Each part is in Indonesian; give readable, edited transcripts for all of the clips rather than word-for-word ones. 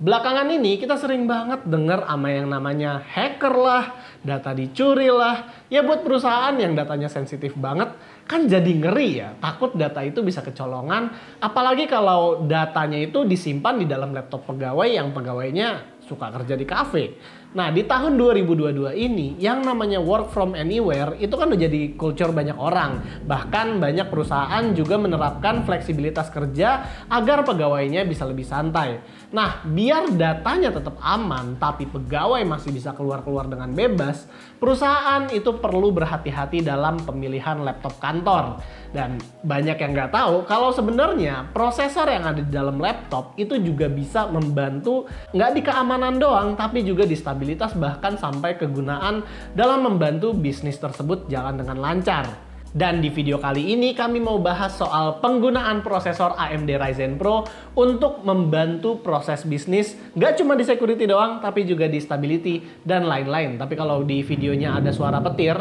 Belakangan ini kita sering banget dengar sama yang namanya hacker lah, data dicuri lah. Ya buat perusahaan yang datanya sensitif banget, kan jadi ngeri ya. Takut data itu bisa kecolongan, apalagi kalau datanya itu disimpan di dalam laptop pegawai yang pegawainya suka kerja di kafe. Nah, di tahun 2022 ini yang namanya work from anywhere itu kan udah jadi culture banyak orang. Bahkan banyak perusahaan juga menerapkan fleksibilitas kerja agar pegawainya bisa lebih santai. Nah, biar datanya tetap aman tapi pegawai masih bisa keluar-keluar dengan bebas, perusahaan itu perlu berhati-hati dalam pemilihan laptop kantor. Dan banyak yang nggak tahu kalau sebenarnya prosesor yang ada di dalam laptop itu juga bisa membantu nggak di keamanan doang tapi juga di stabilitas bahkan sampai kegunaan dalam membantu bisnis tersebut jalan dengan lancar. Dan di video kali ini kami mau bahas soal penggunaan prosesor AMD Ryzen Pro untuk membantu proses bisnis nggak cuma di security doang tapi juga di stability dan lain-lain. Tapi kalau di videonya ada suara petir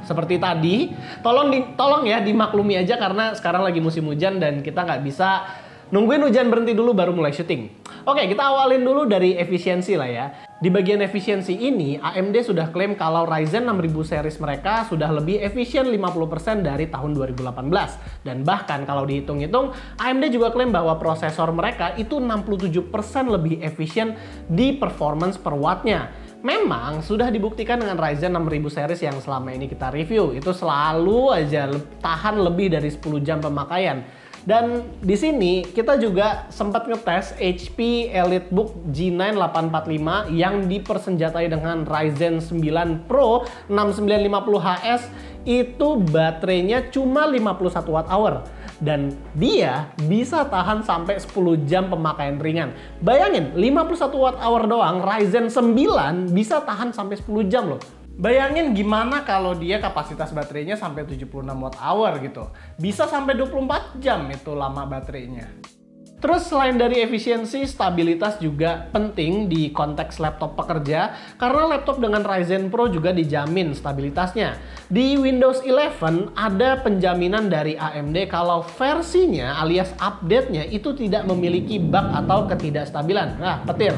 seperti tadi, tolong ya dimaklumi aja karena sekarang lagi musim hujan dan kita nggak bisa nungguin hujan berhenti dulu baru mulai syuting. Oke, kita awalin dulu dari efisiensi lah ya. Di bagian efisiensi ini, AMD sudah klaim kalau Ryzen 6000 series mereka sudah lebih efisien 50% dari tahun 2018. Dan bahkan kalau dihitung-hitung, AMD juga klaim bahwa prosesor mereka itu 67% lebih efisien di performance per wattnya. Memang sudah dibuktikan dengan Ryzen 6000 series yang selama ini kita review, itu selalu aja tahan lebih dari 10 jam pemakaian. Dan di sini kita juga sempat ngetes HP EliteBook G9 845 yang dipersenjatai dengan Ryzen 9 Pro 6950HS, itu baterainya cuma 51 Wh. Dan dia bisa tahan sampai 10 jam pemakaian ringan. Bayangin, 51 Wh doang, Ryzen 9 bisa tahan sampai 10 jam loh. Bayangin gimana kalau dia kapasitas baterainya sampai 76 Wh gitu. Bisa sampai 24 jam itu lama baterainya. Terus selain dari efisiensi, stabilitas juga penting di konteks laptop pekerja karena laptop dengan Ryzen Pro juga dijamin stabilitasnya. Di Windows 11 ada penjaminan dari AMD kalau versinya alias update-nya itu tidak memiliki bug atau ketidakstabilan. Nah, petir.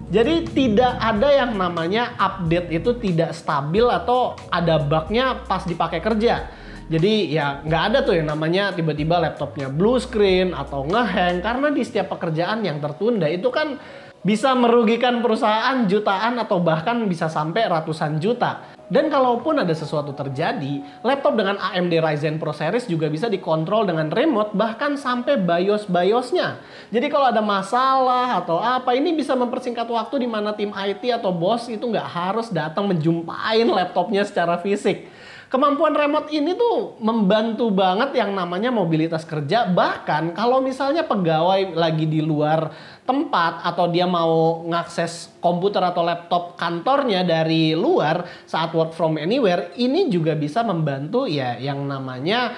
Jadi tidak ada yang namanya update itu tidak stabil atau ada bugnya pas dipakai kerja. Jadi ya nggak ada tuh yang namanya tiba-tiba laptopnya blue screen atau ngehang karena di setiap pekerjaan yang tertunda itu kan bisa merugikan perusahaan jutaan atau bahkan bisa sampai ratusan juta. Dan kalaupun ada sesuatu terjadi, laptop dengan AMD Ryzen Pro series juga bisa dikontrol dengan remote bahkan sampai BIOS-BIOSnya. Jadi kalau ada masalah atau apa, ini bisa mempersingkat waktu di mana tim IT atau bos itu nggak harus datang menjumpain laptopnya secara fisik. Kemampuan remote ini tuh membantu banget yang namanya mobilitas kerja. Bahkan kalau misalnya pegawai lagi di luar tempat atau dia mau ngakses komputer atau laptop kantornya dari luar saat work from anywhere, ini juga bisa membantu ya yang namanya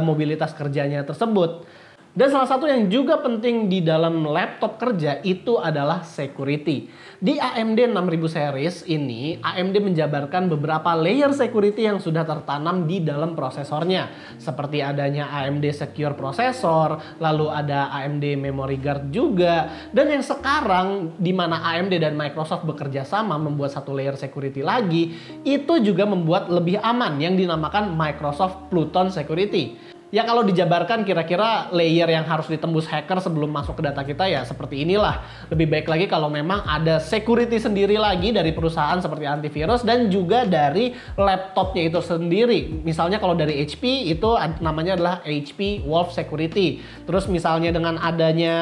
mobilitas kerjanya tersebut. Dan salah satu yang juga penting di dalam laptop kerja itu adalah security. Di AMD 6000 series ini, AMD menjabarkan beberapa layer security yang sudah tertanam di dalam prosesornya. Seperti adanya AMD Secure Processor, lalu ada AMD Memory Guard juga. Dan yang sekarang di mana AMD dan Microsoft bekerja sama membuat satu layer security lagi, itu juga membuat lebih aman yang dinamakan Microsoft Pluton Security. Ya kalau dijabarkan kira-kira layer yang harus ditembus hacker sebelum masuk ke data kita ya seperti inilah. Lebih baik lagi kalau memang ada security sendiri lagi dari perusahaan seperti antivirus dan juga dari laptopnya itu sendiri. Misalnya kalau dari HP itu namanya adalah HP Wolf Security. Terus misalnya dengan adanya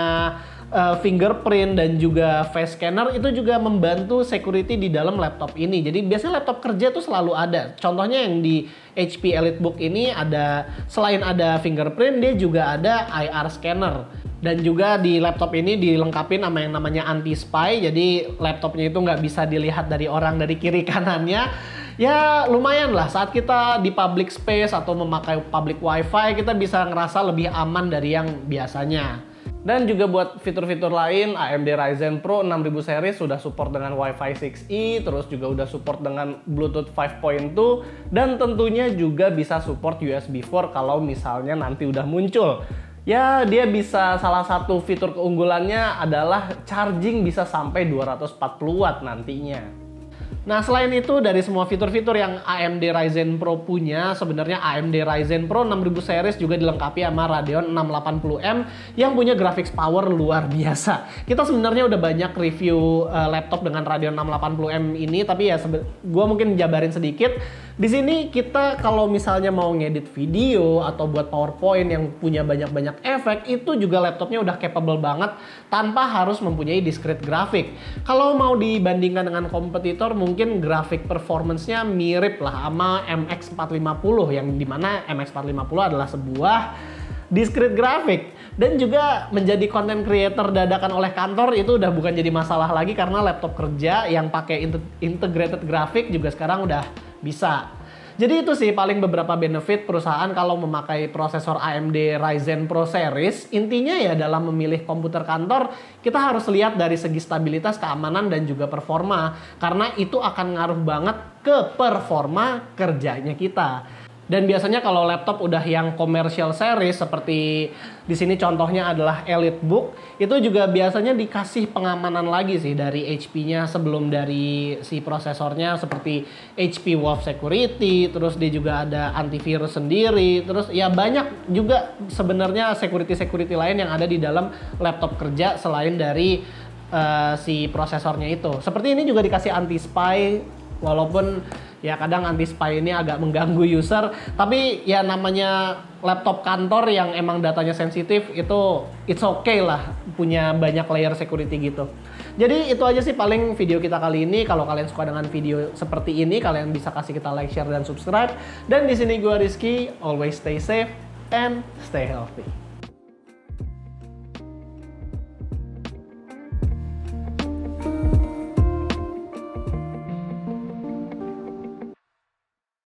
fingerprint dan juga face scanner itu juga membantu security di dalam laptop ini. Jadi biasanya laptop kerja tuh selalu ada. Contohnya yang di HP EliteBook ini ada, selain ada fingerprint, dia juga ada IR scanner. Dan juga di laptop ini dilengkapi sama yang namanya anti-spy. Jadi laptopnya itu nggak bisa dilihat dari orang dari kiri kanannya. Ya lumayan lah saat kita di public space atau memakai public wifi kita bisa ngerasa lebih aman dari yang biasanya. Dan juga buat fitur-fitur lain, AMD Ryzen Pro 6000 series sudah support dengan Wi-Fi 6E, terus juga udah support dengan Bluetooth 5.2, dan tentunya juga bisa support USB 4 kalau misalnya nanti udah muncul. Ya, dia bisa, salah satu fitur keunggulannya adalah charging bisa sampai 240 watt nantinya. Nah, selain itu dari semua fitur-fitur yang AMD Ryzen Pro punya, sebenarnya AMD Ryzen Pro 6000 series juga dilengkapi sama Radeon 680M yang punya graphics power luar biasa. Kita sebenarnya udah banyak review laptop dengan Radeon 680M ini, tapi ya gua mungkin jabarin sedikit. Di sini kita kalau misalnya mau ngedit video atau buat PowerPoint yang punya banyak-banyak efek, itu juga laptopnya udah capable banget tanpa harus mempunyai discrete grafik. Kalau mau dibandingkan dengan kompetitor, mungkin grafik performance-nya mirip lah sama MX450, yang dimana MX450 adalah sebuah discrete grafik. Dan juga menjadi content creator dadakan oleh kantor itu udah bukan jadi masalah lagi, karena laptop kerja yang pakai integrated grafik juga sekarang udah bisa. Jadi itu sih paling beberapa benefit perusahaan kalau memakai prosesor AMD Ryzen Pro series. Intinya ya dalam memilih komputer kantor, kita harus lihat dari segi stabilitas, keamanan, dan juga performa. Karena itu akan ngaruh banget ke performa kerjanya kita. Dan biasanya kalau laptop udah yang commercial series seperti di sini contohnya adalah EliteBook, itu juga biasanya dikasih pengamanan lagi sih dari HP-nya sebelum dari si prosesornya, seperti HP Wolf Security, terus dia juga ada antivirus sendiri, terus ya banyak juga sebenarnya security lain yang ada di dalam laptop kerja selain dari si prosesornya itu. Seperti ini juga dikasih anti-spy, walaupun ya kadang anti-spy ini agak mengganggu user, tapi ya namanya laptop kantor yang emang datanya sensitif, itu it's okay lah punya banyak layer security gitu. Jadi itu aja sih paling video kita kali ini. Kalau kalian suka dengan video seperti ini, kalian bisa kasih kita like, share, dan subscribe. Dan di sini gue Rizky, always stay safe and stay healthy.